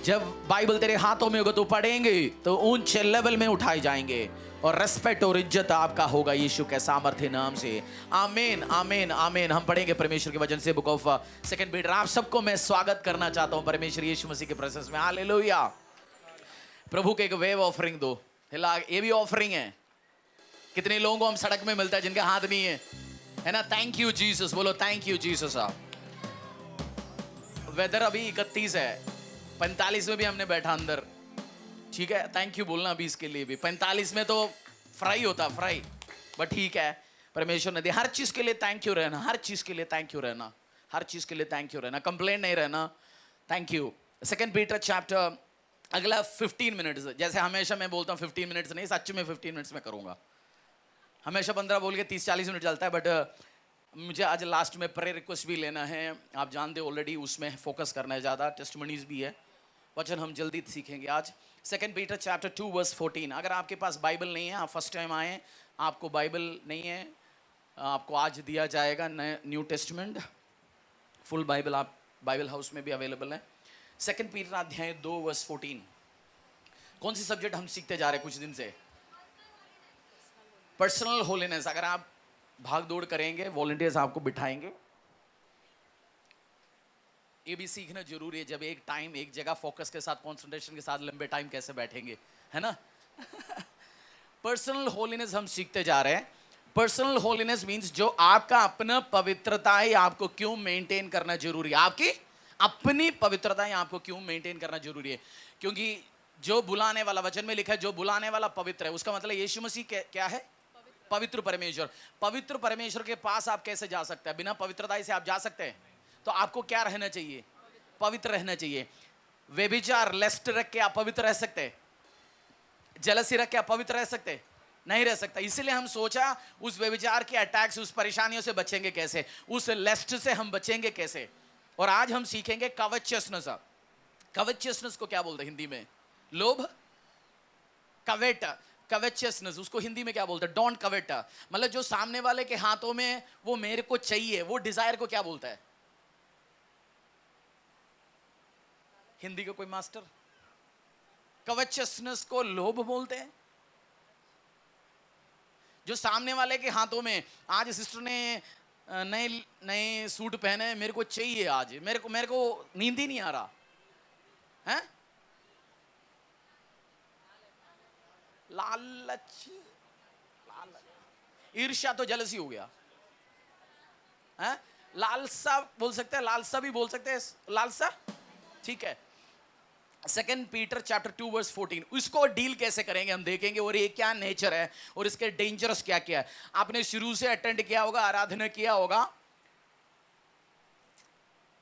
जब बाइबल तेरे हाथों में होगा तो पढ़ेंगे तो ऊंचे लेवल में उठाए जाएंगे और रेस्पेक्ट और इज्जत आपका होगा यीशु के सामर्थ्य नाम से। आमीन आमीन आमीन। हम पढ़ेंगे परमेश्वर के वचन से बुक ऑफ सेकंड पीटर। आप सबको मैं स्वागत करना चाहता हूं परमेश्वर यीशु मसीह के प्रेजेंस में। हालेलुया। प्रभु के एक वेव ऑफरिंग दो। ये भी ऑफरिंग है। कितने लोगों को हम सड़क में मिलता है जिनके हाथ नहीं है ना? थैंक यू जीसस बोलो, थैंक यू जीसस। वेदर अभी 31 है, 45 में भी हमने बैठा अंदर, ठीक है? थैंक यू बोलना अभी इसके लिए भी। 45 में तो फ्राई होता, फ्राई, बट ठीक है। परमेश्वर ने दिया। हर चीज के लिए थैंक यू रहना, हर चीज के लिए थैंक यू रहना, हर चीज के लिए थैंक यू रहना, कंप्लेंट नहीं रहना। Thank you. Second Peter chapter, अगला 15 मिनट्स, जैसे हमेशा मैं बोलता हूँ 15 मिनट्स नहीं, सच में 15 मिनट्स में करूंगा। हमेशा 15 बोल के 30-40 मिनट चलता है, बट मुझे आज लास्ट में प्रेयर रिक्वेस्ट भी लेना है। आप जानते हो ऑलरेडी, उसमें फोकस करना है ज़्यादा, टेस्टिमनीज भी है। वचन हम जल्दी सीखेंगे आज। Second Peter chapter 2 verse 14। अगर आपके पास बाइबल नहीं है, आप फर्स्ट टाइम आए, आपको बाइबल नहीं है, आपको आज दिया जाएगा न्यू टेस्टमेंट, फुल बाइबल। आप बाइबल हाउस में भी अवेलेबल है। सेकंड पीटर अध्याय 2 वर्स 14। कौन सी सब्जेक्ट हम सीखते जा रहे हैं कुछ दिन से? Personal holiness. अगर आप भाग दौड़ करेंगे, वॉलंटियर्स आपको बिठाएंगे। ये भी सीखना जरूरी है, जब एक टाइम एक जगह फोकस के साथ, कंसंट्रेशन के साथ लंबे टाइम कैसे बैठेंगे, है ना? पर्सनल होलीनेस हम सीखते जा रहे हैं। पर्सनल होलीनेस मींस जो आपका अपना पवित्रता है आपको क्यों मेंटेन करना जरूरी है। आपकी अपनी पवित्रता है आपको क्यों मेंटेन करना जरूरी है? क्योंकि जो बुलाने वाला, वचन में लिखा है जो बुलाने वाला पवित्र है, उसका मतलब यीशु मसीह क्या है? पवित्र परमेश्वर। पवित्र परमेश्वर के पास आप कैसे जा सकते हैं? बिना पवित्रता से आप जा सकते हैं? तो आपको क्या रहना चाहिए? पवित्र रहना चाहिए। व्यभिचार, लेस्ट रख के आप पवित्र रह सकते हैं? जेलसी रख के आप पवित्र रह सकते हैं? नहीं रह सकता। इसलिए हम सोचा उस व्यभिचार के अटैक्स, उस परेशानियों से बचेंगे कैसे, उस लेस्ट से हम बचेंगे कैसे। और आज हम सीखेंगे कवचियसनेस। कवचियसनेस को क्या बोलते हैं हिंदी में? लोभ, कवेट, कवेचियसनेस, उसको हिंदी में क्या बोलते हैं? डोंट कवेट। मतलब जो सामने वाले के हाथों में वो मेरे को चाहिए, वो डिजायर को क्या बोलता है हिंदी का कोई मास्टर? कवचियसनेस को लोभ बोलते हैं। जो सामने वाले के हाथों में, आज सिस्टर ने नए नए सूट पहने, मेरे को चाहिए आज, मेरे को नींद ही नहीं आ रहा है। लालच, ईर्ष्या तो जलसी हो गया है। लालसा बोल सकते हैं, लालसा भी बोल सकते हैं, लालसा, ठीक है। सेकंड पीटर चैप्टर 2 वर्स 14, इसको डील कैसे करेंगे हम देखेंगे, और ये क्या नेचर है और इसके डेंजरस क्या क्या है। आपने शुरू से अटेंड किया होगा, आराधना किया होगा।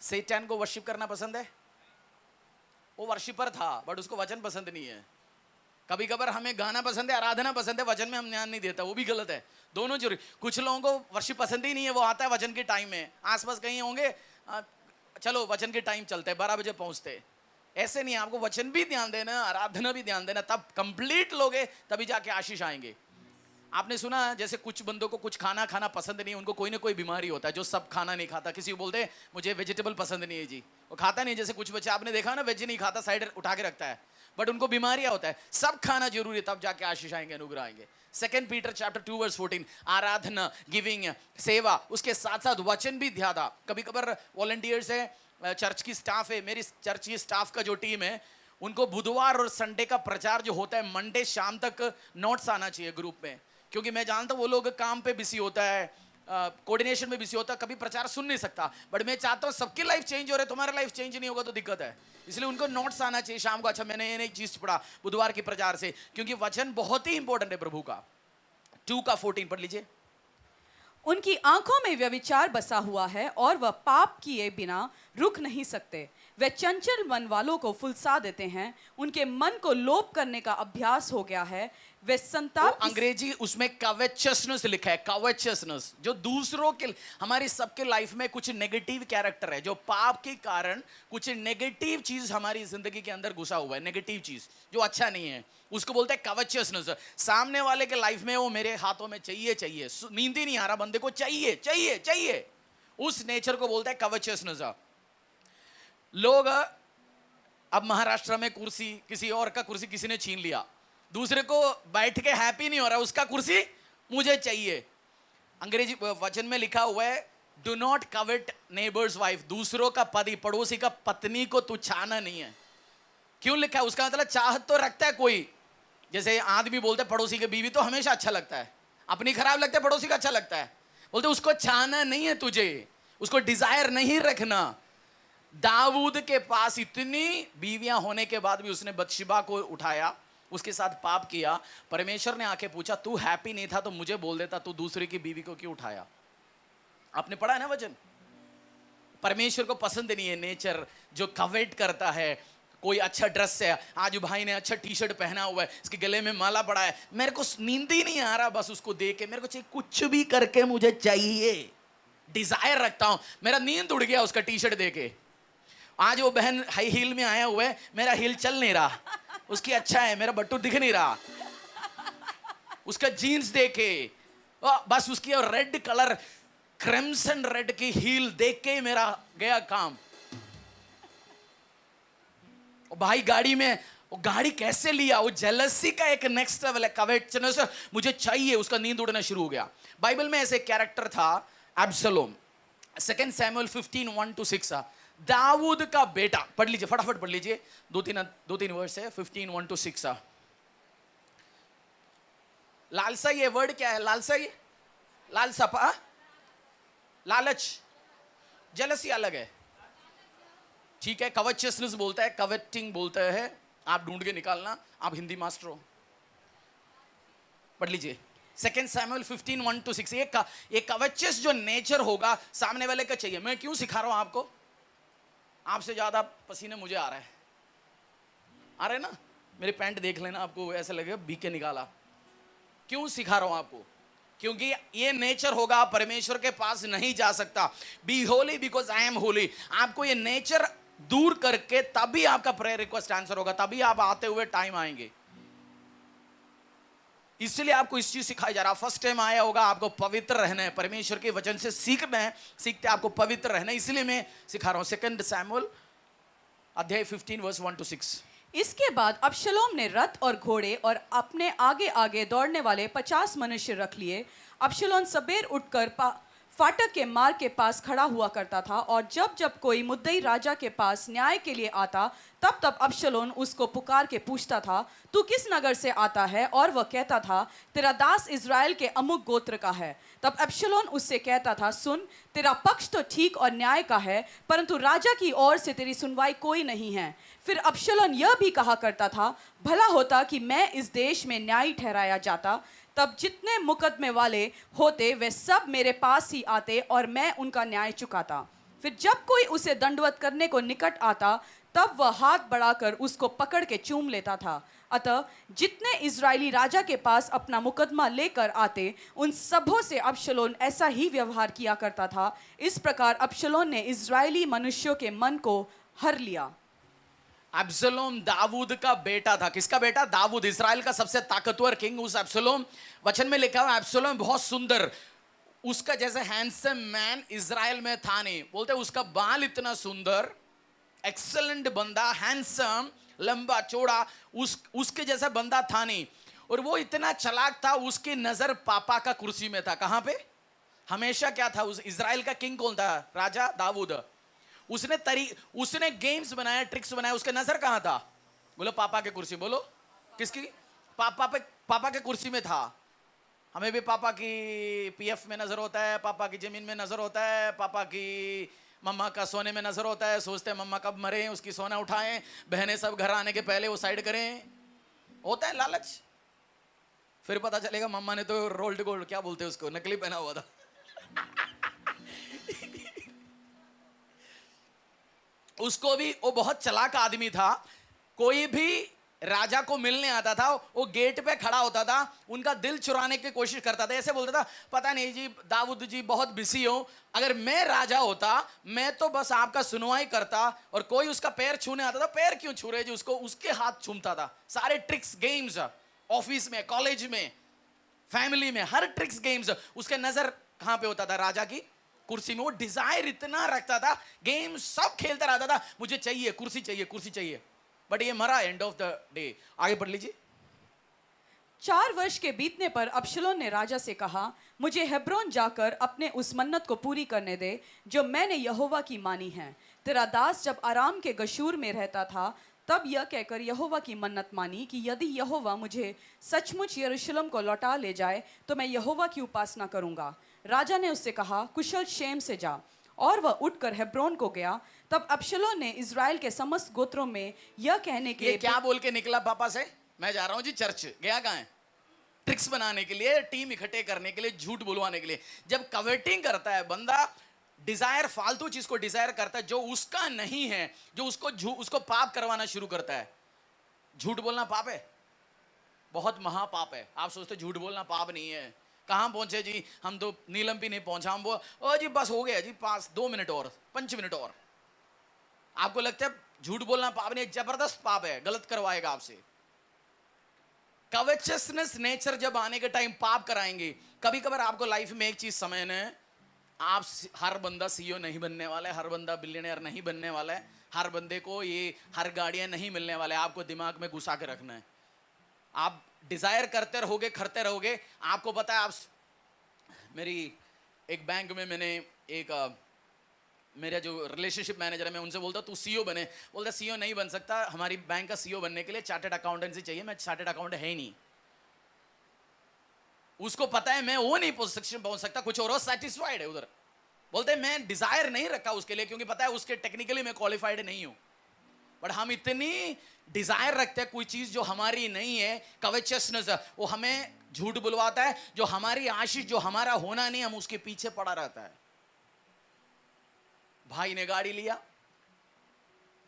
सैतान को वर्शिप करना पसंद है? वो वर्शिपर था, बट उसको वचन पसंद नहीं है। कभी कभार हमें गाना पसंद है, आराधना पसंद है, वचन में हम ध्यान नहीं देता, वो भी गलत है। दोनों जरूरी। कुछ लोगों को वर्शिप पसंद ही नहीं है, वो आता है वचन के टाइम में, आसपास कहीं होंगे, चलो वचन के टाइम चलते हैं, 12 बजे पहुंचते। ऐसे नहीं, आपको वचन भी ध्यान देना, आराधना भी ध्यान देना, तब कंप्लीट लोगे, तभी जाके आशीष आएंगे। आपने सुना जैसे कुछ बंदों को कुछ खाना पसंद नहीं, उनको कोई ना कोई बीमारी होता है, जो सब खाना नहीं खाता। किसी को बोलते हैं मुझे वेजिटेबल पसंद नहीं है जी, वो खाता नहीं। जैसे कुछ बच्चे आपने देखा ना, वेज नहीं खाता, साइड उठा के रखता है, बट उनको बीमारियां होता है। सब खाना जरूरी है, तब जाके आशीष आएंगे, अनुग्रह आएंगे। सेकंड पीटर चैप्टर 2 वर्स 14, आराधना, गिविंग, सेवा, उसके साथ साथ वचन भी ध्यान। कभी कभार वॉलंटियर्स है, चर्च की स्टाफ है, मेरी चर्च की स्टाफ का जो टीम है, उनको बुधवार और संडे का प्रचार जो होता है, मंडे शाम तक नोट्स आना चाहिए ग्रुप में, क्योंकि मैं जानता हूँ वो लोग काम पे बिजी होता है, कोऑर्डिनेशन में बिजी होता है, कभी प्रचार सुन नहीं सकता। बट मैं चाहता हूँ सबकी लाइफ चेंज हो रही है, तुम्हारा लाइफ चेंज नहीं होगा तो दिक्कत है। इसलिए उनको नोट्स आना चाहिए शाम को। अच्छा, मैंने ये नई चीज पढ़ा बुधवार के प्रचार से, क्योंकि वचन बहुत ही इंपॉर्टेंट है प्रभु का। 2 का 14 पढ़ लीजिए। उनकी आंखों में व्यभिचार बसा हुआ है और वह पाप किए बिना रुक नहीं सकते। वे चंचल मन वालों को फुलसा देते हैं, उनके मन को लोभ करने का अभ्यास हो गया है। वे संताप, अंग्रेजी उसमें कवेचियसनेस लिखा है, कवेचियसनेस, जो दूसरों के, हमारी सबके लाइफ में कुछ नेगेटिव कैरेक्टर है, जो पाप के कारण कुछ नेगेटिव चीज हमारी जिंदगी के अंदर घुसा हुआ है, नेगेटिव चीज जो अच्छा नहीं है, उसको बोलते हैं कवेचियसनेस। सामने वाले के लाइफ में वो मेरे हाथों में चाहिए, नींद ही नहीं आ रहा, बंदे को चाहिए, उस नेचर को बोलते हैं कवेचियसनेस। लोग अब महाराष्ट्र में कुर्सी किसी और का कुर्सी किसी ने छीन लिया, दूसरे को बैठ के हैप्पी नहीं हो रहा, उसका कुर्सी मुझे चाहिए। अंग्रेजी वचन में लिखा हुआ है डू नॉट कवेट नेबर्स वाइफ, दूसरों का पति पड़ोसी का पत्नी को तू चाहना नहीं है। क्यों लिखा है? उसका मतलब चाहत तो रखता है कोई, जैसे आदमी बोलते पड़ोसी की बीवी तो हमेशा अच्छा लगता है, अपनी खराब लगता है पड़ोसी का अच्छा लगता है, बोलते उसको चाहना नहीं है तुझे, उसको डिजायर नहीं रखना। दाऊद के पास इतनी बीवियां होने के बाद भी उसने बत्शेबा को उठाया, उसके साथ पाप किया। परमेश्वर ने आके पूछा तू हैप्पी नहीं था तो मुझे बोल देता, तू दूसरे की बीवी को क्यों उठाया? आपने पढ़ा है ना वचन। परमेश्वर को पसंद नहीं है नेचर जो कवेट करता है। कोई अच्छा ड्रेस है, आज भाई ने अच्छा टी शर्ट पहना हुआ है, इसके गले में माला पड़ा है, मेरे को नींद ही नहीं आ रहा बस उसको देख के, मेरे को चाहिए, कुछ भी करके मुझे चाहिए, डिजायर रखता हूं, मेरा नींद उड़ गया उसका टी शर्ट देके। आज वो बहन हाई हील में आया हुआ है, मेरा हील चल नहीं रहा, उसकी अच्छा है, मेरा बट्टू दिख नहीं रहा, उसका जीन्स देके बस उसकी रेड कलर क्रिम्सन रेड की हील देख के मेरा गया काम। भाई गाड़ी में, वो गाड़ी कैसे लिया, वो जेलसी का एक नेक्स्ट लेवल है, कवेटनेस, मुझे चाहिए, उसका नींद उड़ना शुरू हो गया। बाइबल में ऐसे कैरेक्टर था एब्सलोम। 2 सैमुअल 15:1-6 दाऊद का बेटा, पढ़ लीजिए फटाफट पढ़ लीजिए, दो तीन वर्स है, 15:1-6। लालसा, ये वर्ड क्या है? लालसा, ये लालसा, लालच, जेलसी अलग है, ठीक है। कवचसनेस बोलता है, कवेटिंग बोलता है, आप ढूंढ के निकालना, आप हिंदी मास्टर हो। पढ़ लीजिए 2 सैमुअल 15:1-6। एक कवचस जो नेचर होगा सामने वाले का चाहिए। मैं क्यों सिखा रहा हूं आपको? आपसे ज्यादा पसीने मुझे आ रहा है ना, मेरी पैंट देख लेना, आपको ऐसा लगेगा बीके निकाला। क्यों सिखा रहा हूं आपको? क्योंकि ये नेचर होगा, परमेश्वर के पास नहीं जा सकता। Be holy because I am holy. आपको ये नेचर दूर करके तभी आपका प्रेयर रिक्वेस्ट आंसर होगा, तभी आप आते हुए टाइम आएंगे। इसलिए आपको इस चीज सिखाई जा रहा। फर्स्ट टाइम आया होगा, आपको पवित्र रहना है, परमेश्वर के वचन से सीखना है, सीखते आपको पवित्र रहना है, इसलिए मैं सिखा रहा हूं। 2 सैमुअल अध्याय 15:1-6। इसके बाद अबशलोम ने रथ और घोड़े और अपने आगे आगे दौड़ने वाले 50 मनुष्य रख लिए। अबशलोम सबेर उठकर फाटक के मार्ग के पास खड़ा हुआ करता था, और जब जब कोई मुद्दई राजा के पास न्याय के लिए आता, तब तब अबशलोम उसको पुकार के पूछता था, तू किस नगर से आता है? और वह कहता था, तेरा दास इज़राइल के अमुक गोत्र का है। तब अबशलोम उससे कहता था, सुन, तेरा पक्ष तो ठीक और न्याय का है, परंतु राजा की ओर से तेरी सुनवाई कोई नहीं है। फिर अबशलोम यह भी कहा करता था, भला होता कि मैं इस देश में न्यायी ठहराया जाता, तब जितने मुकदमे वाले होते वे सब मेरे पास ही आते और मैं उनका न्याय चुकाता। फिर जब कोई उसे दंडवत करने को निकट आता, तब वह हाथ बढ़ाकर उसको पकड़ के चूम लेता था। अतः जितने इजरायली राजा के पास अपना मुकदमा लेकर आते, उन सबों से अबशलोम ऐसा ही व्यवहार किया करता था। इस प्रकार अबशलोम ने इजरायली मनुष्यों के मन को हर लिया। अब्सलोम दाऊद का बेटा था। किसका बेटा? दाऊद, इस्राएल का सबसे ताकतवर किंग। उस अब्सलोम, वचन में लिखा हुआ अब्सलोम बहुत सुंदर, उसका जैसे हैंडसम मैन इजराइल में था नहीं। बोलते उसका बाल इतना सुंदर, एक्सेलेंट बंदा, हैंडसम, लंबा चौड़ा, उसके जैसा बंदा था नहीं। और वो इतना चालाक था, उसकी नजर पापा का कुर्सी में था। कहां पे? हमेशा क्या था? उस इजराइल का किंग कौन था? राजा दाऊद। उसने गेम्स बनाया, ट्रिक्स बनाया, उसका नजर कहां था? बोलो पापा के कुर्सी। बोलो किसकी? पापा के कुर्सी में था। हमें भी पापा की पीएफ में नजर होता है, पापा की जमीन में नजर होता है, पापा की मम्मा का सोने में नजर होता है। सोचते हैं मम्मा कब मरे, उसकी सोना उठाएं, बहनें सब घर आने के पहले वो साइड करें। होता है लालच। फिर पता चलेगा मम्मा ने तो रोल्ड गोल्ड, क्या बोलते हैं उसको, नकली पहना हुआ था। उसको भी, वो बहुत चालाक आदमी था। कोई भी राजा को मिलने आता था, वो गेट पे खड़ा होता था, उनका दिल चुराने की कोशिश करता था। ऐसे बोलता था, पता नहीं जी दाऊद जी बहुत बिजी हो, अगर मैं राजा होता मैं तो बस आपका सुनवाई करता। और कोई उसका पैर छूने आता था, पैर क्यों छू रहे जी उसको, उसके हाथ चूमता था। सारे ट्रिक्स गेम्स, ऑफिस में, कॉलेज में, फैमिली में, हर ट्रिक्स गेम्स, उसके नजर कहां पे होता था? राजा की कुर्सी में। वो डिजायर इतना रखता था, गेम सब खेलता रहता था, मुझे चाहिए कुर्सी, चाहिए कुर्सी चाहिए। बट ये मरा एंड ऑफ द डे। आगे पढ़ लीजिए। 4 वर्ष के बीतने पर अबशलोम ने राजा से कहा, मुझे हेब्रोन जाकर अपने उस मन्नत को पूरी करने दे जो मैंने यहोवा की मानी है। तेरा दास जब आराम के गशूर में रहता था तब यह कहकर यहोवा की मन्नत मानी कि यदि यहोवा मुझे सचमुच यरूशलेम को लौटा ले जाए तो मैं यहोवा की उपासना करूंगा। राजा ने उससे कहा, कुशल क्षेम से जा। और वह उठकर हेब्रोन को गया। तब अबशलोम ने इज़राइल के समस्त गोत्रों में यह कहने के ये क्या बोल के निकला पापा से? मैं जा रहा हूं जी चर्च। गया कहां है? ट्रिक्स बनाने के लिए, टीम इकट्ठे करने के लिए, झूठ बुलवाने के लिए। जब कवेटिंग करता है बंदा, डिजायर, फालतू चीज को डिजायर करता है जो उसका नहीं है, जो उसको पाप करवाना शुरू करता है। झूठ बोलना पाप है, बहुत महापाप है। आप सोचते झूठ बोलना पाप नहीं है? कहां पहुंचे जी हम? तो नीलम भी नहीं पहुंचा हम। वो ओ जी बस हो गया जी, 2 मिनट और, 5 मिनट और। आपको लगता है झूठ बोलना पाप नहीं? जबरदस्त पाप है, गलत करवाएगा आपसे। कवचसनेस नेचर जब आने के टाइम पाप कराएंगे। कभी कभार आपको लाइफ में एक चीज समझना है, आप हर बंदा सीईओ नहीं बनने वाला है, हर बंदा बिलियनर नहीं बनने वाला है, हर बंदे को ये हर गाड़ियां नहीं मिलने वाले। आपको दिमाग में घुसा के रखना है। आप डिजायर करते रहोगे, करते रहोगे। आपको पता है, आप मेरी एक बैंक में मैंने एक मेरा जो रिलेशनशिप मैनेजर है, मैं उनसे बोलता तू सीईओ बने। बोलता सीईओ नहीं बन सकता, हमारी बैंक का सीईओ बनने के लिए चार्टर्ड अकाउंटेंसी चाहिए। मैं चार्टर्ड अकाउंटेंट है ही नहीं। उसको पता है मैं वो नहीं पहुंच सकता, कुछ और सेटिस्फाइड है उधर। बोलते मैं डिजायर नहीं रखा उसके लिए, क्योंकि पता है उसके टेक्निकली मैं क्वालिफाइड नहीं हूं। बट हम इतनी डिजायर रखते हैं कोई चीज जो हमारी नहीं है। कवचसनेस वो हमें झूठ बुलवाता है। जो हमारी आशीष, जो हमारा होना नहीं, हम उसके पीछे पड़ा रहता है। भाई ने गाड़ी लिया,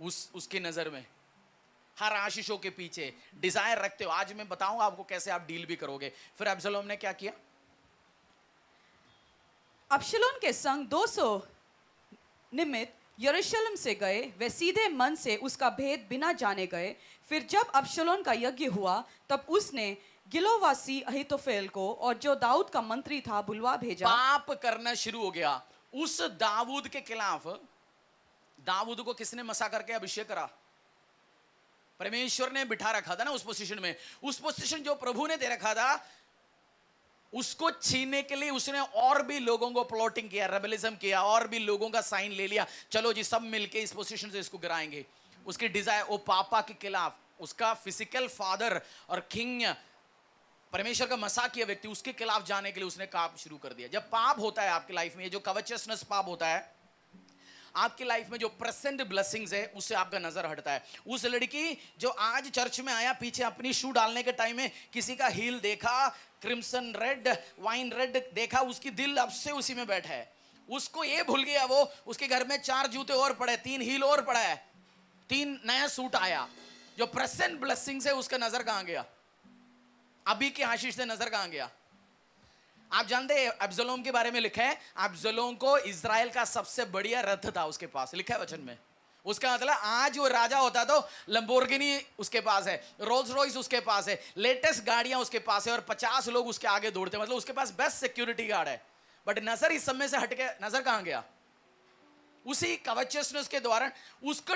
उसकी नजर में हर आशीषों के पीछे डिजायर रखते हो। आज मैं बताऊंगा आपको कैसे आप डील भी करोगे। फिर अब्सलोम ने क्या किया? अबशलोम के संग 200 निमित्त यरूशलेम से गए। वे सीधे मन से उसका भेद बिना जाने गए। फिर जब अबशलोम का यज्ञ हुआ तब उसने गिलोवासी अहीतोफेल को और जो दाऊद का मंत्री था बुलवा भेजा। पाप करना शुरू हो गया उस दाऊद के खिलाफ। दाऊद को किसने मसा करके अभिषेक करा? परमेश्वर ने बिठा रखा था ना उस पोजीशन में। उस पोजीशन जो प्रभु ने दे रखा था, उसको छीनने के लिए उसने और भी लोगों को प्लॉटिंग किया, रेबेलिज्म किया, और भी लोगों का साइन ले लिया। चलो जी सब मिलके इस पोजीशन से इसको गिराएंगे। उसकी डिजायर वो पापा के खिलाफ, उसका फिजिकल फादर और किंग, परमेश्वर का मसा किया व्यक्ति, उसके खिलाफ जाने के लिए उसने काम शुरू कर दिया। जब पाप होता है आपकी लाइफ में, ये जो कवचसनेस पाप होता है आपकी लाइफ में, जो प्रेजेंट ब्लेसिंग्स है उससे आपका नजर हटता है। उस लड़की जो आज चर्च में आया, पीछे अपनी शू डालने के टाइम में किसी का हील देखा, क्रिम्सन रेड, वाइन रेड देखा, उसकी दिल अब से उसी में बैठा है। उसको ये भूल गया, वो उसके घर में 4 जूते और पड़े, 3 हील और पड़ा है, 3 नया सूट आया। जो प्रेजेंट ब्लेसिंग्स है उसका नजर कहां गया? अभी की आशीष से नजर कहां गया? आप जानते हैं अब्सलोम के बारे में लिखा है, अब्सलोम को इज़राइल का सबसे बढ़िया रथ था उसके पास, लिखा है वचन में। उसका मतलब आज वो राजा होता तो लंबोर्गिनी उसके पास है, रोल्स रॉयस उसके पास है, लेटेस्ट गाड़ियां उसके पास है, और 50 लोग उसके आगे दौड़ते, मतलब उसके पास बेस्ट सिक्योरिटी गार्ड है। बट नजर इस समय से हटके नजर कहां गया? उसी कवचसनेस के द्वारा उसको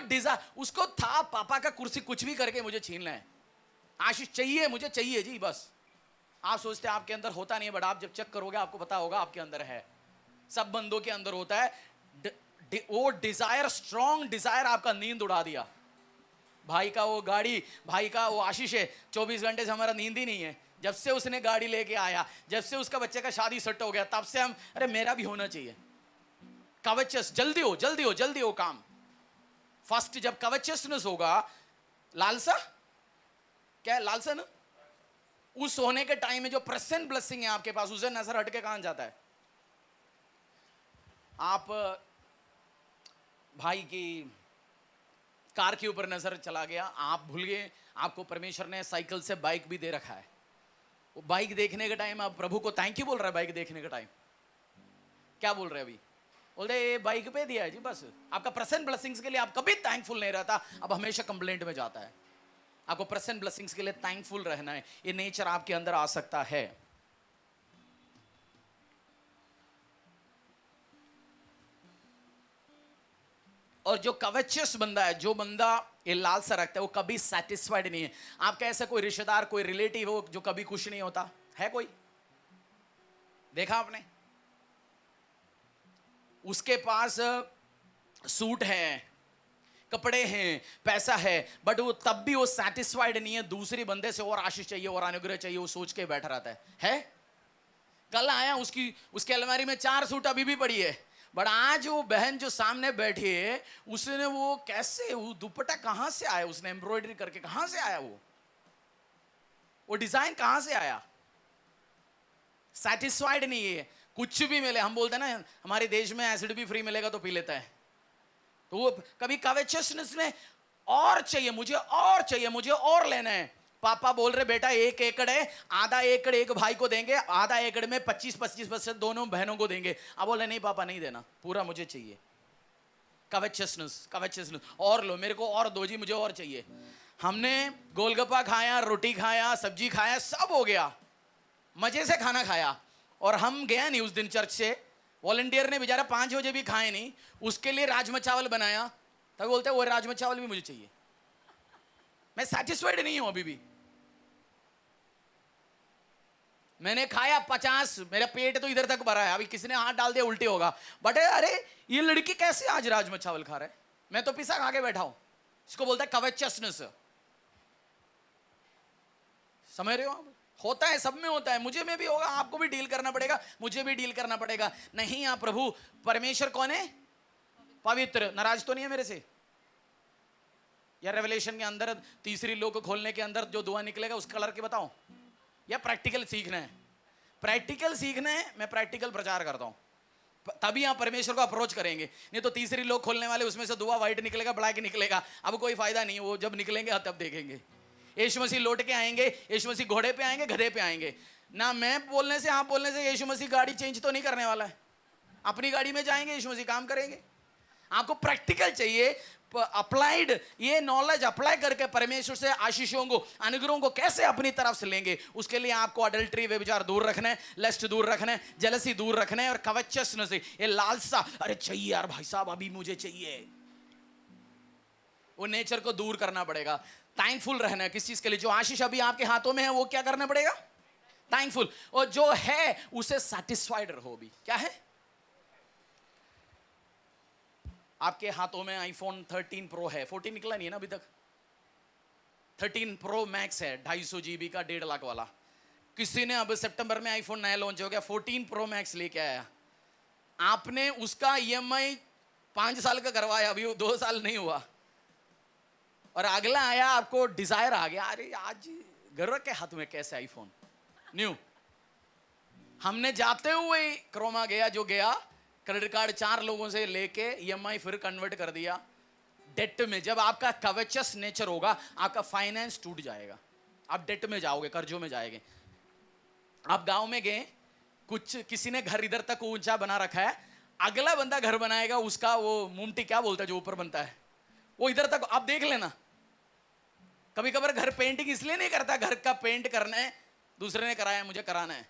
उसको था पापा का कुर्सी कुछ भी करके मुझे छीनना है, आशीष चाहिए, मुझे चाहिए जी बस। आप सोचते हैं आपके अंदर होता नहीं है, बट आप जब चेक करोगे आपको पता होगा आपके अंदर है। सब बंदों के अंदर होता है वो डिजायर, स्ट्रॉन्ग डिजायर आपका नींद उड़ा दिया। भाई का वो गाड़ी, भाई का वो आशीष है, 24 घंटे से हमारा नींद ही नहीं है। जब से उसने गाड़ी लेके आया, जब से उसका बच्चे का शादी सेट हो गया, तब से हम अरे मेरा भी होना चाहिए। कवचस, जल्दी हो जल्दी हो जल्दी हो काम। फर्स्ट जब कवचसनेस होगा, लालसा क्या है? लालसा ना, उस होने के टाइम में जो प्रेजेंट ब्लेसिंग है आपके पास, उसे नजर हटके कहां जाता है? आप भाई की कार के ऊपर नजर चला गया, आप भूल गए आपको परमेश्वर ने साइकिल से बाइक भी दे रखा है। वो बाइक देखने के टाइम आप प्रभु को थैंक यू बोल रहा है। बाइक देखने के टाइम क्या बोल रहे हैं? अभी बोलते ये बाइक पे दिया है जी बस। आपका प्रेजेंट ब्लेसिंग्स के लिए आप कभी थैंकफुल नहीं रहता, अब हमेशा कंप्लेंट में जाता है। आपको प्रेजेंट ब्लेसिंग्स के लिए थैंकफुल रहना है। ये नेचर आपके अंदर आ सकता है। और जो कवचियस बंदा है, जो बंदा ये लालसा रखता है, वो कभी सेटिस्फाइड नहीं है। आपका ऐसा कोई रिश्तेदार, कोई रिलेटिव हो जो कभी खुश नहीं होता है? कोई देखा आपने? उसके पास सूट है, कपड़े हैं, पैसा है, बट वो तब भी वो सेटिस्फाइड नहीं है। दूसरी बंदे से और आशीष चाहिए और अनुग्रह चाहिए, वो सोच के बैठा रहता है? कल आया, उसकी अलमारी में 4 सूट अभी भी पड़ी है, बट आज वो बहन जो सामने बैठी है, उसने वो कैसे, वो दुपट्टा कहां से आया, उसने एम्ब्रॉयडरी करके कहां से आया, वो डिजाइन कहां से आया? सेटिस्फाइड नहीं है। कुछ भी मिले, हम बोलते हैं ना हमारे देश में एसिड भी फ्री मिलेगा तो पी लेता है। तो वो कभी कवेचियसनेस में और चाहिए, मुझे और चाहिए, मुझे और लेना है। पापा बोल रहे बेटा 1 एकड़ है, आधा एकड़ एक भाई को देंगे, आधा एकड़ में 25-25% दोनों बहनों को देंगे। अब बोले नहीं पापा नहीं देना, पूरा मुझे चाहिए। कवेचियसनेस, और लो, मेरे को और दो जी, मुझे और चाहिए। हमने गोलगप्पा खाया, रोटी खाया, सब्जी खाया, सब हो गया, मजे से खाना खाया, और हम गया नहीं उस दिन चर्च से। वॉलंटियर ने बेचारा 5 बजे भी खाए नहीं, उसके लिए राजमा चावल बनाया, तब बोलते वो राजमा चावल भी मुझे चाहिए। मैं सेटिस्फाइड नहीं हूं अभी भी। मैंने खाया 50, मेरा पेट तो इधर तक भरा है, अभी किसी ने हाथ डाल दिया उल्टी होगा, बट अरे ये लड़की कैसे आज राजमा चावल खा रहा है? मैं तो पिसा खा के बैठा हूं। इसको बोलता है कवेचियसनेस। समझ रहे हो आप? होता है, सब में होता है, मुझे में भी होगा, आपको भी डील करना पड़ेगा, मुझे भी डील करना पड़ेगा। नहीं आप प्रभु, परमेश्वर कौन है? पवित्र। नाराज तो नहीं है मेरे से? या रेवलेशन के अंदर तीसरी लोक को खोलने के अंदर जो दुआ निकलेगा उस कलर के बताओ, या प्रैक्टिकल सीखना है? प्रैक्टिकल सीखना है, मैं प्रैक्टिकल प्रचार करता हूं, तभी आप परमेश्वर को अप्रोच करेंगे। नहीं तो तीसरी लोक खोलने वाले, उसमें से दुआ व्हाइट निकलेगा, ब्लैक निकलेगा, अब कोई फायदा नहीं। वो जब निकलेंगे तब देखेंगे। यीशु मसीह लौट के आएंगे, यीशु मसीह घोड़े पे आएंगे, गधे पे आएंगे ना। मैं बोलने से, आप बोलने से यीशु मसीह गाड़ी चेंज तो नहीं करने वाला है। अपनी गाड़ी में जाएंगे, यीशु मसीह काम करेंगे। आपको प्रैक्टिकल चाहिए, अप्लाइड, ये नॉलेज अप्लाई करके परमेश्वर से आशीषों को, अनुग्रहों को कैसे अपनी तरफ से लेंगे। उसके लिए आपको अडल्ट्री, व्यभिचार दूर रखना है, लस्ट दूर रखना है, जेलसी दूर रखना है, और कवचियसनेस, ये लालसा, अरे चाहिए यार भाई साहब, अभी मुझे चाहिए, वो नेचर को दूर करना पड़ेगा। थैंकफुल रहना है किस चीज के लिए? जो आशीष अभी आपके हाथों में है वो क्या करना पड़ेगा? थैंकफुल। और जो है उसे सेटिस्फाइड रहो भी। क्या है आपके हाथों में? आईफोन 13 प्रो है, 14 निकला नहीं है ना अभी तक। 13 प्रो मैक्स है, 250 GB का, 1.5 लाख वाला। किसी ने अब सितंबर में आईफोन नया लॉन्च हो गया, 14 प्रो मैक्स लेके आया, आपने उसका EMI 5 साल का करवाया, अभी 2 साल नहीं हुआ, और अगला आया, आपको डिजायर आ गया, अरे आज घर के हाथ में कैसे आईफोन न्यू। हमने जाते हुए क्रोमा गया, जो गया, क्रेडिट कार्ड 4 लोगों से लेके EMI फिर कन्वर्ट कर दिया डेट में। जब आपका कवचस नेचर होगा, आपका फाइनेंस टूट जाएगा, आप डेट में जाओगे, कर्जों में जाएंगे। आप गांव में गए, कुछ किसी ने घर इधर तक ऊंचा बना रखा है, अगला बंदा घर बनाएगा, उसका वो मुमटी क्या बोलता है जो ऊपर बनता है, वो इधर तक, आप देख लेना। कभी कभार घर पेंटिंग इसलिए नहीं करता, घर का पेंट करना है, दूसरे ने कराया, मुझे कराना है,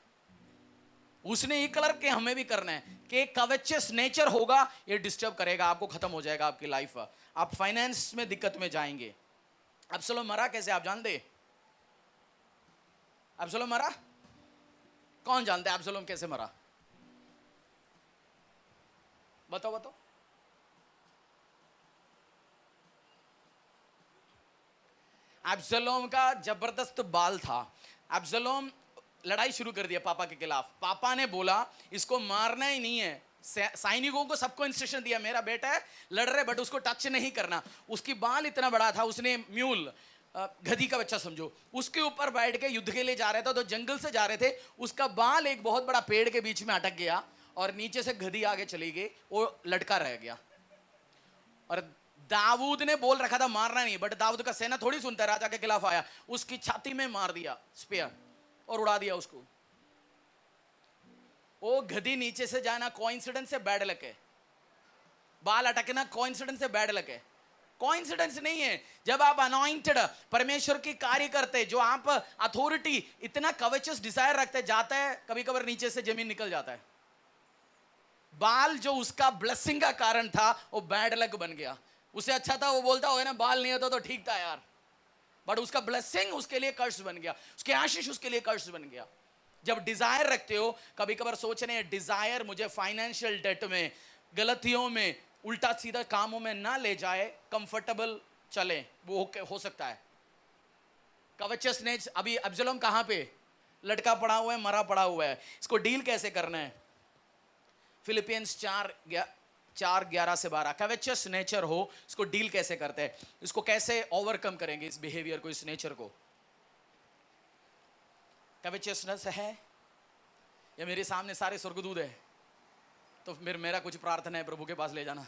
उसने ये कलर के हमें भी करना है, कि कवचियस नेचर होगा, ये डिस्टर्ब करेगा आपको, खत्म हो जाएगा आपकी लाइफ, आप फाइनेंस में दिक्कत में जाएंगे। अब्सलोम मरा कैसे, आप जानते? अब्सलोम मरा, कौन जानता है अब्सलोम कैसे मरा? बताओ बताओ। अब्सलोम का जबरदस्त बाल था। अब्सलोम लड़ाई शुरू कर दिया पापा के खिलाफ। पापा ने बोला इसको मारना ही नहीं है, सैनिकों को सबको इंस्ट्रक्शन दिया, मेरा बेटा है, लड़ रहे, बट उसको टच नहीं करना। उसकी बाल इतना बड़ा था, उसने म्यूल, गधी का बच्चा समझो, उसके ऊपर बैठ के युद्ध के लिए जा रहा था, तो जंगल से जा रहे थे, उसका बाल एक बहुत बड़ा पेड़ के बीच में अटक गया, और नीचे से गधी आगे चली गई, वो लटका रह गया। और दाऊद ने बोल रखा था मारना नहीं, बट दाऊद का सेना थोड़ी सुनता है, राजा के खिलाफ आया, उसकी छाती में मार दिया स्पेयर और उड़ा दिया उसको। वो गधी नीचे से जाना कोइंसिडेंस से बैड लक है, बाल अटकना कोइंसिडेंस से बैड लक है, कोइंसिडेंस नहीं है। जब आप अनॉइंटेड परमेश्वर की कार्य करते, जो आप अथॉरिटी इतना कवचस डिजायर रखते, जाता है कभी कभार नीचे से जमीन निकल जाता है, बाल जो उसका ब्लेसिंग का कारण था वो बैड लक बन गया। उसे अच्छा था वो बोलता होगा ना बाल नहीं होता तो ठीक था यार, बट उसका ब्लेसिंग उसके लिए कर्स बन गया, उसके आशीष उसके लिए कर्स बन गया। जब डिजायर रखते हो, कभी कभार सोच रहे हैं डिजायर मुझे फाइनेंशियल डेट में, गलतियों में, उल्टा सीधा कामों में ना ले जाए, कंफर्टेबल चले, वो हो सकता है। कवचसनेस, अभी अब्सलोम कहां पे, लटका पड़ा हुआ है, मरा पड़ा हुआ है, इसको डील कैसे करना है? फिलिपियंस 4:11 से 12, कवचस नेचर हो, इसको डील कैसे करते हैं, इसको कैसे ओवरकम करेंगे, इस बिहेवियर को, इस नेचर को? कवचसनेस है या मेरे सामने सारे स्वर्गदूत है, तो फिर मेरा कुछ प्रार्थना है प्रभु के पास ले जाना।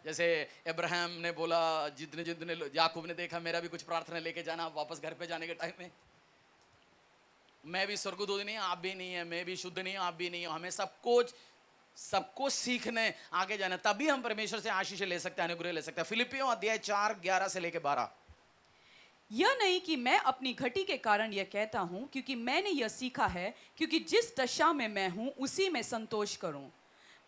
जैसे अब्राहम ने बोला, जितने जितने याकूब ने देखा, मेरा भी कुछ प्रार्थना लेके जाना वापस घर पे जाने के टाइम में। मैं भी स्वर्गदूत नहीं, आप भी नहीं है, मैं भी शुद्ध नहीं, आप भी नहीं हो, हमें सबको सीखने आगे जाना, तभी हम परमेश्वर से आशीष ले सकते हैं, अनुग्रह ले सकते हैं। फिलिपियों अध्याय 4:11 से लेके 12। यह नहीं कि मैं अपनी घटी के कारण यह कहता हूं, क्योंकि मैंने यह सीखा है, क्योंकि जिस दशा में मैं हूं उसी में संतोष करूं।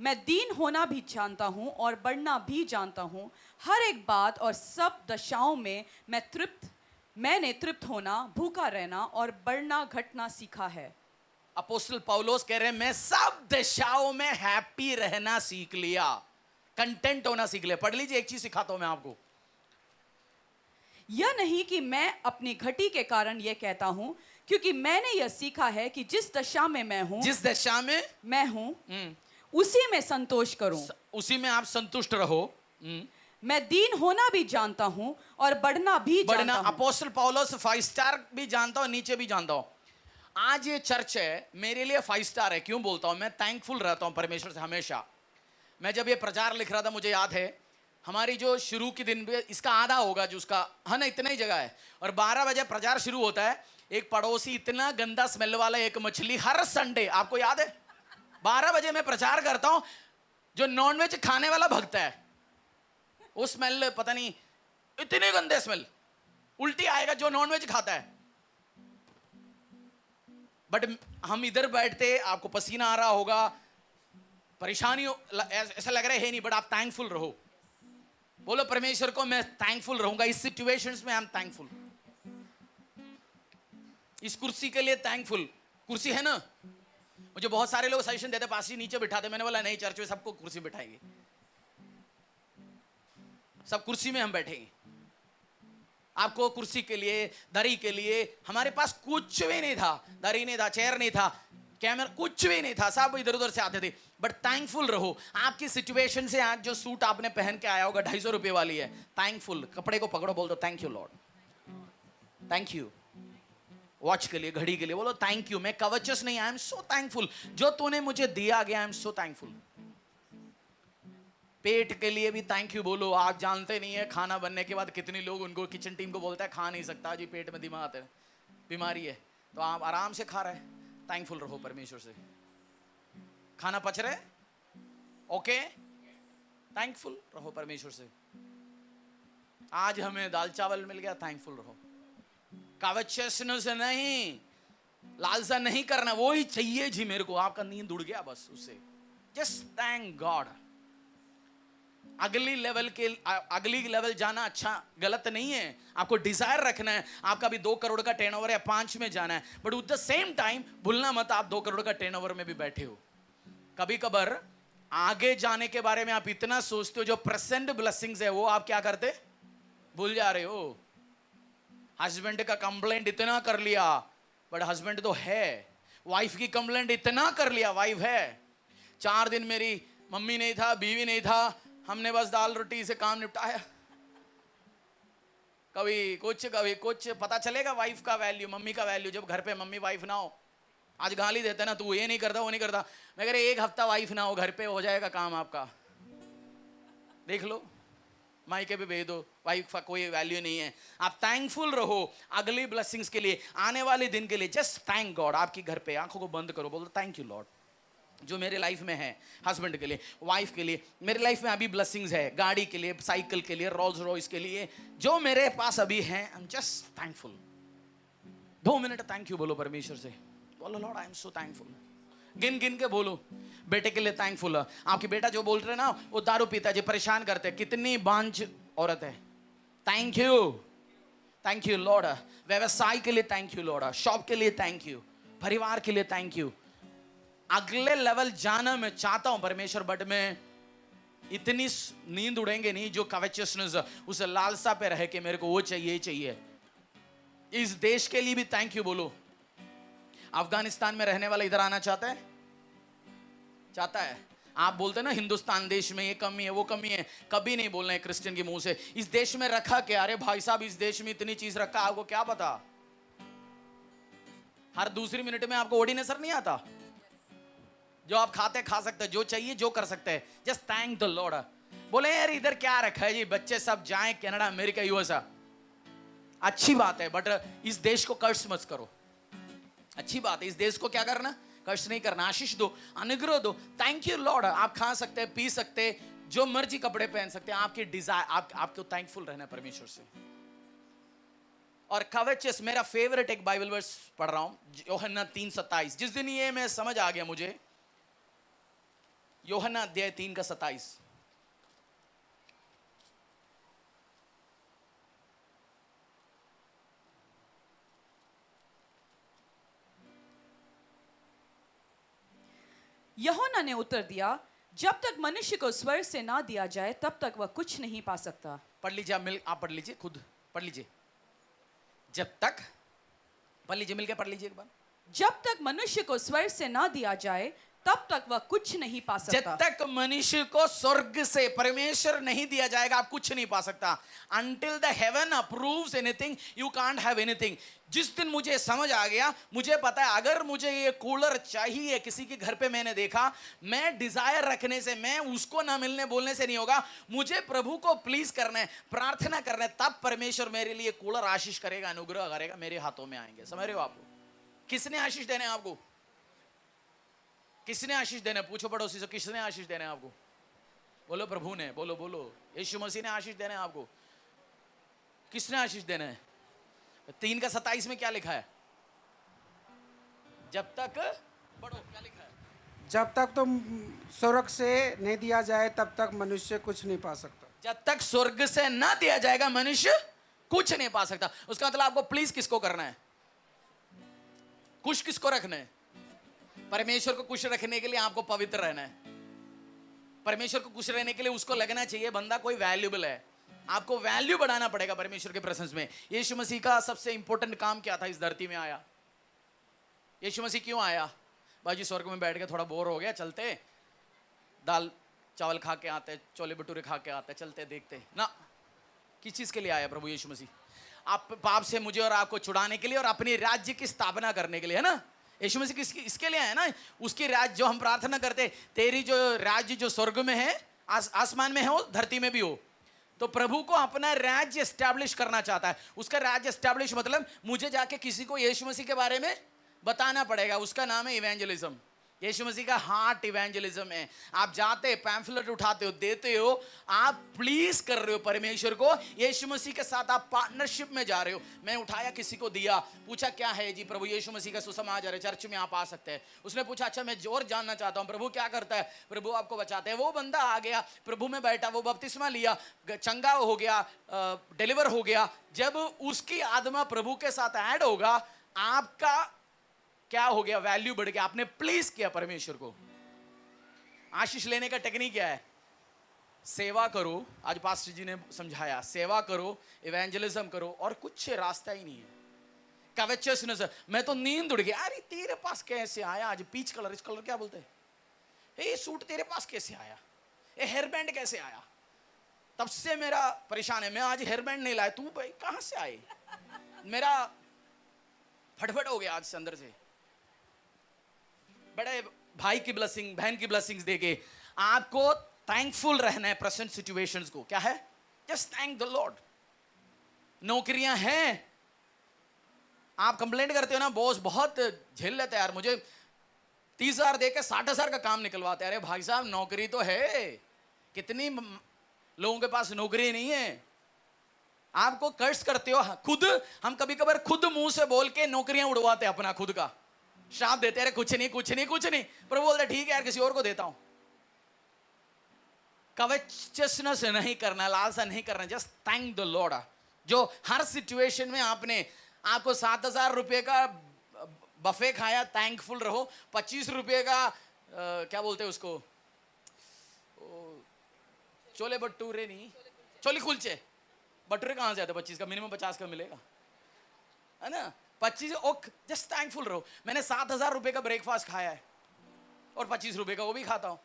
मैं दीन होना भी जानता हूं और बढ़ना भी जानता हूं। हर एक बात और सब दशाओं में मैंने तृप्त होना, भूखा रहना और बढ़ना घटना सीखा है। अपोस्टल पौलोस कह रहे हैं मैं सब दशाओं में हैप्पी रहना सीख लिया, कंटेंट होना सीख लिया। पढ़ लीजिए, एक चीज सिखाता हूं मैं आपको। यह नहीं कि मैं अपनी घटी के कारण यह कहता हूं, क्योंकि मैंने यह सीखा है कि जिस दशा में मैं हूं, जिस दशा में मैं हूं उसी में संतोष करूं। उसी में आप संतुष्ट रहो। मैं दीन होना भी जानता हूं और बढ़ना भी जानता हूं। अपोस्टल पौलुस 5 स्टार भी जानता हूं, नीचे भी जानता हूं। आज ये चर्च है मेरे लिए 5 स्टार है। क्यों बोलता हूं? मैं थैंकफुल रहता हूं परमेश्वर से हमेशा। मैं जब ये प्रचार लिख रहा था, मुझे याद है हमारी जो शुरू के दिन, इसका आधा होगा जो उसका है ना, इतना ही जगह है, और 12 बजे प्रचार शुरू होता है। एक पड़ोसी इतना गंदा स्मेल वाला एक मछली हर संडे, आपको याद है 12 बजे मैं प्रचार करता हूं, जो नॉनवेज खाने वाला भगता है, वो स्मेल पता नहीं, इतने गंदे स्मेल, उल्टी आएगा जो नॉनवेज खाता है। बट हम इधर बैठते, आपको पसीना आ रहा होगा, परेशानी ऐसा लग रहा है नहीं, बट आप थैंकफुल रहो। बोलो परमेश्वर को मैं थैंकफुल रहूंगा इस सिचुएशंस में। I am thankful. इस कुर्सी के लिए थैंकफुल। कुर्सी है ना, मुझे बहुत सारे लोग सजेशन देते पास ही नीचे बिठाते, मैंने बोला नहीं, चर्च में सबको कुर्सी बिठाएंगे, सब कुर्सी में हम बैठेंगे। आपको कुर्सी के लिए, दरी के लिए, हमारे पास कुछ भी नहीं था, दरी नहीं था, चेयर नहीं था, कैमरा कुछ भी नहीं था, सब इधर उधर से आते थे। बट थैंकफुल रहो। आपकी सिचुएशन से आज जो सूट आपने पहन के आया होगा 250 रुपए वाली है, थैंकफुल। कपड़े को पकड़ो, बोल दो thank you Lord, thank you. Watch के लिए, घड़ी के लिए बोलो थैंक यू। मैं कवचस नहीं, आई एम सो थैंकफुल, जो तूने मुझे दिया गया, आई एम सो थैंकफुल। पेट के लिए भी थैंक यू बोलो। आप जानते नहीं है खाना बनने के बाद कितने लोग उनको किचन टीम को बोलता है खा नहीं सकता जी, पेट में दिमाग है, बीमारी है, तो आप आराम से खा रहे, थैंकफुल रहो परमेश्वर से। खाना पच रहे, ओके, थैंकफुल रहो परमेश्वर से। आज हमें दाल चावल मिल गया, थैंकफुल रहो। कवचसनेस नहीं, लालसा नहीं करना, वो ही चाहिए जी मेरे को, आपका नींद उड़ गया बस उससे, जस्ट थैंक गॉड। अगली लेवल जाना अच्छा गलत नहीं है, आपको डिजायर रखना है। आपका भी 2 करोड़ का टर्नओवर है, 5 में जाना है, but at the same time भूलना मत आप 2 करोड़ का टर्नओवर में भी बैठे हो। कभी कभार आगे जाने के बारे में आप इतना सोचते हो, जो प्रेजेंट ब्लेसिंग्स है वो आप क्या करते, भूल जा रहे हो। हस्बैंड का कंप्लेंट इतना कर लिया, बट हस्बैंड तो है। वाइफ की कंप्लेंट इतना कर लिया, वाइफ है। 4 दिन मेरी मम्मी नहीं था, बीवी नहीं था, हमने बस दाल रोटी से काम निपटाया। कभी कुछ पता चलेगा वाइफ का वैल्यू, मम्मी का वैल्यू, जब घर पे मम्मी वाइफ ना हो। आज गाली देते ना, तू ये नहीं करता, वो नहीं करता। मैं कह रहा 1 हफ्ता वाइफ ना हो घर पे, हो जाएगा काम आपका। देख लो, मायके पे भेज दो, वाइफ का कोई वैल्यू नहीं है। आप थैंकफुल रहो अगली ब्लेसिंग्स के लिए, आने वाले दिन के लिए। Just thank God. आपकी घर पे आंखों को बंद करो, बोलो थैंक यू लॉर्ड, जो मेरे लाइफ में है, हस्बैंड के लिए, वाइफ के लिए, मेरे लाइफ में अभी ब्लेसिंग्स है, गाड़ी के लिए, साइकिल के लिए, रोल्स रॉयस के लिए, जो मेरे पास अभी है, I am just thankful. 2 minute thank you बोलो परमेश्वर से, बोलो Lord I am so thankful. गिन गिन के बोलो। बेटे के लिए थैंकफुल है। आपकी बेटा जो बोल रहे हैं ना, वो दारू पीता है जी, परेशान करते हैं, कितनी बांझ औरत है, थैंक यू लॉर्ड। व्यवसाय के लिए थैंक यू लॉर्ड, शॉप के लिए थैंक यू, परिवार के लिए थैंक यू। अगले लेवल जाना मैं चाहता हूं परमेश्वर, बट मैं इतनी नींद उड़ेंगे नहीं जो कवेचियसनेस, उस लालसा पे रहे कि मेरे को वो चाहिए चाहिए। इस देश के लिए भी थैंक यू बोलो। अफगानिस्तान में रहने वाला इधर आना चाहता है? चाहता है? आप बोलते हैं ना हिंदुस्तान देश में ये कमी है वो कमी है, कभी नहीं बोलना है क्रिश्चियन के मुंह से। इस देश में रखा क्या? अरे भाई साहब, इस देश में इतनी चीज रखा, आपको क्या पता? हर दूसरी मिनट में आपको ऑर्डिनेशन नहीं आता? जो आप खाते खा सकते हैं, जो चाहिए जो कर सकते हैं। Just thank the Lord. बोले यार इधर क्या रखा है जी, बच्चे सब जाएं कनाडा, अमेरिका, यूएसए, अच्छी बात है, बट इस देश को कर्ज मत करो। अच्छी बात है, इस देश को क्या करना? कष्ट नहीं करना, आशीष दो, अनुग्रह दो। Thank you Lord. आप खा सकते हैं, पी सकते हैं, जो मर्जी कपड़े पहन सकते हैं, आपकी डिजायर, आपको थैंकफुल रहना परमेश्वर से। और कवचस मेरा फेवरेट एक बाइबल वर्स पढ़ रहा हूं, यूहन्ना 3:27। जिस दिन ये मैं समझ आ गया मुझे, यूहन्ना अध्याय 3:27। यूहन्ना ने उत्तर दिया, जब तक मनुष्य को स्वर्ग से ना दिया जाए तब तक वह कुछ नहीं पा सकता। पढ़ लीजिए, आप पढ़ लीजिए, खुद पढ़ लीजिए। जब तक, पढ़ लीजिए, मिलकर पढ़ लीजिए एक बार। जब तक मनुष्य को स्वर्ग से ना दिया जाए तब तक वह कुछ नहीं पा सकता। जब तक मनुष्य को स्वर्ग से परमेश्वर नहीं दिया जाएगा, आप कुछ नहीं पा सकता। Until the heaven approves anything, you can't have anything। जिस दिन मुझे समझ आ गया, मुझे पता है अगर मुझे ये कूलर चाहिए, किसी के घर पे मैंने देखा, मैं डिजायर रखने से, मैं उसको ना मिलने बोलने से नहीं होगा, मुझे प्रभु को प्लीज करना है, प्रार्थना करना है, तब परमेश्वर मेरे लिए कूलर आशीष करेगा, अनुग्रह करेगा, मेरे हाथों में आएंगे। समझ रहे हो? आपको किसने आशीष देने? आपको किसने आशीष देना? पूछो पड़ोसी से, किसने आशीष देना है आपको? बोलो प्रभु ने। बोलो बोलो, यीशु मसीह ने आशीष देना है आपको। किसने आशीष देना है? 3:27 में क्या लिखा है? जब तक, पढ़ो क्या लिखा है? जब तक तुम स्वर्ग से नहीं दिया जाए तब तक मनुष्य कुछ नहीं पा सकता। जब तक स्वर्ग से ना दिया जाएगा मनुष्य कुछ नहीं पा सकता। उसका मतलब आपको प्लीज किसको करना है? खुश किसको रखना है? परमेश्वर को खुश रखने के लिए आपको पवित्र रहना है। परमेश्वर को खुश रहने के लिए उसको लगना चाहिए बंदा कोई वैल्यूबल है। आपको वैल्यू बढ़ाना पड़ेगा परमेश्वर के प्रेजेंस में। यीशु मसीह का सबसे इंपॉर्टेंट काम क्या था? इस धरती में आया। यीशु मसीह क्यों आया? बाजी स्वर्ग में बैठ के थोड़ा बोर हो गया, चलते दाल चावल खा के आते, छोले भटूरे खा के आते, चलते देखते ना। किस चीज के लिए आया प्रभु यीशु मसीह? आप पाप से मुझे और आपको छुड़ाने के लिए और अपने राज्य की स्थापना करने के लिए, है ना। यीशु मसीह इसके लिए आया ना। उसकी राज्य जो हम प्रार्थना करते, तेरी जो राज्य जो स्वर्ग में है, आसमान में है, वो धरती में भी हो। तो प्रभु को अपना राज्य एस्टैब्लिश करना चाहता है। उसका राज्य एस्टैब्लिश मतलब मुझे जाके किसी को यीशु मसीह के बारे में बताना पड़ेगा। उसका नाम है इवेंजलिज्म। यीशु मसीह का हार्ट इवेंजलिज्म है। आप जाते पैम्फलेट उठाते हो, देते हो, आप प्लीज कर रहे हो परमेश्वर को। यीशु मसीह के साथ आप पार्टनरशिप में जा रहे हो। मैं उठाया, किसी को दिया, पूछा क्या है जी? प्रभु यीशु मसीह का सुसमाचार है, चर्च में आप आ सकते हैं। उसने पूछा अच्छा मैं और जानना चाहता हूँ प्रभु क्या करता है? प्रभु आपको बचाते हैं। वो बंदा आ गया, प्रभु में बैठा, वो बपतिस्मा लिया, चंगा हो गया, डिलीवर हो गया। जब उसकी आत्मा प्रभु के साथ ऐड होगा, आपका क्या हो गया? वैल्यू बढ़ गया। आपने प्लीज किया परमेश्वर को। आशीष लेने का टेक्निक क्या है? सेवा करो। आज पास्टर जी ने समझाया, सेवा करो, इवेंजलिज्म करो, और कुछ रास्ता ही नहीं है। कवेचसनेस, मैं तो नींद उड़ गया, अरे तेरे पास कैसे आया आज पीच कलर? इस कलर क्या बोलते हैं? ये सूट तेरे पास कैसे आया? ये हेयर बैंड कैसे आया? तब से मेरा परेशान है, मैं आज हेयर बैंड नहीं लाया। तू भाई कहां से आए? मेरा फटफट हो गया आज से अंदर से। बड़े भाई की ब्लेसिंग, बहन की ब्लेसिंग्स देके आपको थैंकफुल रहना है प्रेजेंट सिचुएशंस को। क्या है? Just thank the Lord. नौकरियां हैं, आप कंप्लेंट करते हो ना, बॉस बहुत झेल लेता है यार, मुझे 30,000 देके 60,000 का काम निकलवाते हैं। अरे भाई साहब नौकरी तो है, कितनी लोगों के पास नौकरी नहीं है। आपको कर्ज करते हो खुद। हम कभी कभार खुद मुंह से बोल के नौकरियां उड़वाते हैं अपना खुद का। श्राप देते, अरे कुछ नहीं कुछ नहीं कुछ नहीं। प्रभु बोलते ठीक है यार, किसी और को देता हूं। कवचनेस नहीं करना, लालसा नहीं करना, जस्ट थैंक द लॉर्ड। जो हर सिचुएशन में आपको 7,000 रुपए का बफे खाया, थैंकफुल रहो। 25 रुपए का क्या बोलते हैं उसको, छोले भटूरे नहीं, छोले कुलचे, भटूरे कहां से आते? 25 का, मिनिमम 50 का मिलेगा, है ना? 25, ओके, जस्ट थैंकफुल रहो। मैंने 7,000 रुपए का ब्रेकफास्ट खाया है और 25 रुपए का वो भी खाता हूं।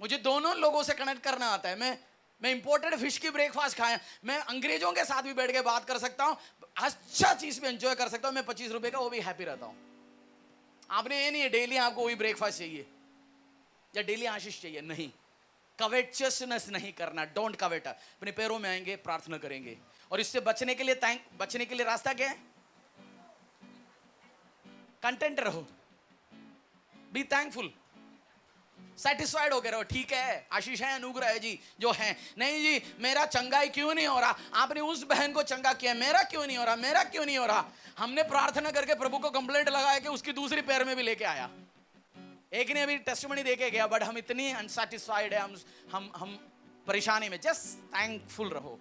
मुझे दोनों लोगों से कनेक्ट करना आता है। मैं इंपोर्टेड फिश की ब्रेकफास्ट खाया, मैं अंग्रेजों के साथ भी बैठ के बात कर सकता हूं, अच्छा चीज भी एंजॉय कर सकता हूं। मैं 25 रुपए का वो भी हैप्पी रहता हूं। आपने ये नहीं है डेली आपको वही ब्रेकफास्ट चाहिए या डेली आशीष चाहिए, नहीं। कवेटसनेस नहीं करना, डोंट कवेट। अपने पैरों में आएंगे, प्रार्थना करेंगे। और इससे बचने के लिए रास्ता क्या है? कंटेंट रहो, बी थैंकफुल, सेटिस्फाइड होकर रहो। ठीक है, आशीष है, अनुग्रह है जी, जो है। नहीं जी, मेरा चंगाई क्यों नहीं हो रहा? आपने उस बहन को चंगा किया, मेरा क्यों नहीं हो रहा? मेरा क्यों नहीं हो रहा? हमने प्रार्थना करके प्रभु को कंप्लेंट लगाया कि उसकी दूसरी पैर में भी लेके आया। एक ने अभी टेस्टिमनी देके गया, बट हम इतनी अनसेटिस्फाइड है, हम परेशानी में। जस्ट थैंकफुल रहो।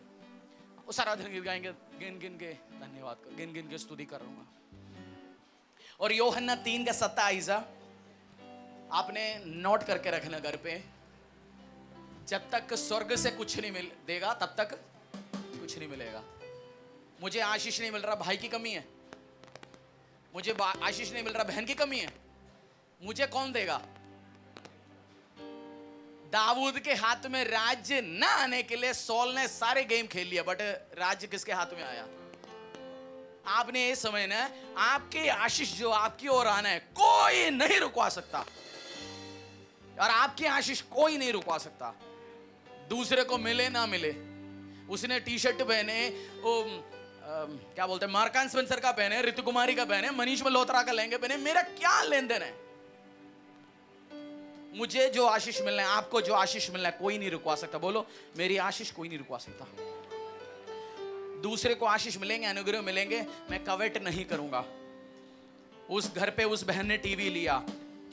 उस आराधना गीत गाएंगे, गिन गिन के धन्यवाद कर, गिन गिन के स्तुति कर रहूंगा। और यूहन्ना 3:27 आपने नोट करके रखना घर पे। जब तक स्वर्ग से कुछ नहीं मिल देगा तब तक कुछ नहीं मिलेगा। मुझे आशीष नहीं मिल रहा, भाई की कमी है। मुझे आशीष नहीं मिल रहा, बहन की कमी है। मुझे कौन देगा? दाऊद के हाथ में राज्य ना आने के लिए सॉल ने सारे गेम खेल लिया, बट राज्य किसके हाथ में आया? आपने ये समझना है, आपके आशीष जो आपकी ओर आना है कोई नहीं रुकवा सकता, और आपकी आशीष कोई नहीं रुकवा सकता। दूसरे को मिले ना मिले, उसने टी शर्ट पहने, वो क्या बोलते हैं, मार्क स्पेंसर का पहने, ऋतु कुमारी का पहने, मनीष मल्होत्रा का लहंगे पहने, मेरा क्या लेन देन है? मुझे जो आशीष मिलना है, आपको जो आशीष मिलना है, कोई नहीं रुकवा सकता। बोलो, मेरी आशीष कोई नहीं रुकवा सकता। दूसरे को आशीष मिलेंगे, अनुग्रह मिलेंगे, मैं कवेट नहीं करूंगा। उस घर पे उस बहन ने टीवी लिया,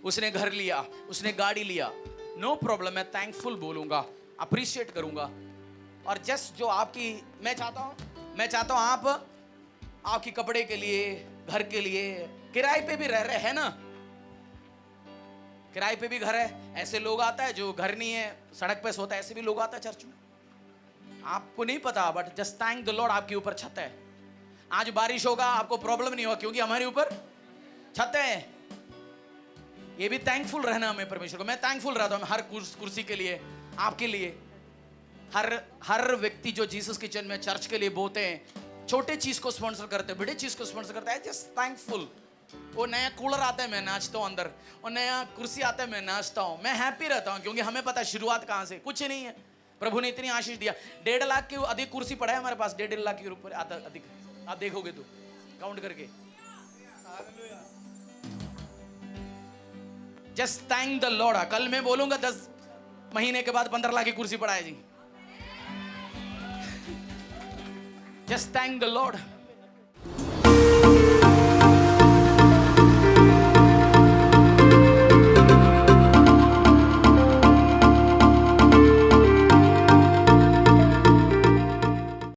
उसने घर लिया, उसने गाड़ी लिया, नो प्रॉब्लम, मैं थैंकफुल बोलूंगा, अप्रिशिएट करूंगा। और जस्ट जो आपकी, मैं चाहता हूं आप आपकी कपड़े के लिए, घर के लिए, किराए पे भी रह रहे हैं ना, किराए पे भी घर है। ऐसे लोग आता है जो घर नहीं है, सड़क पे सोता है, ऐसे भी लोग आता है चर्च में। आपको नहीं पता, but just thank the Lord, आपके ऊपर छत है। आज बारिश होगा, आपको प्रॉब्लम नहीं होगा, क्योंकि हमारे ऊपर छत है। ये भी थैंकफुल रहना हमें परमेश्वर को। मैं थैंकफुल रहता हूं हर कुर्सी के लिए, आपके लिए। हर व्यक्ति जो जीसस किचन में चर्च के लिए बोते हैं, छोटे चीज को स्पॉन्सर करते हैं, बड़े चीज को स्पॉन्सर करता है, जस्ट थैंकफुल। वो नया कूलर आता है, मैं नाचता हूँ अंदर, और नया कुर्सी आता है, मैं नाचता हूँ, मैं हैप्पी रहता हूँ, क्योंकि हमें पता है शुरुआत कहाँ से, कुछ नहीं है। प्रभु ने इतनी आशीष दिया। 1.5 लाख के अधिक कुर्सी पड़ा है हमारे पास, 1.5 लाख के ऊपर अधिक। आप देखोगे तो काउंट करके। Just thank the Lord. कल मैं बोलूंगा 10 महीने के बाद 15 लाख की कुर्सी पड़ा है जी। Just thank the Lord.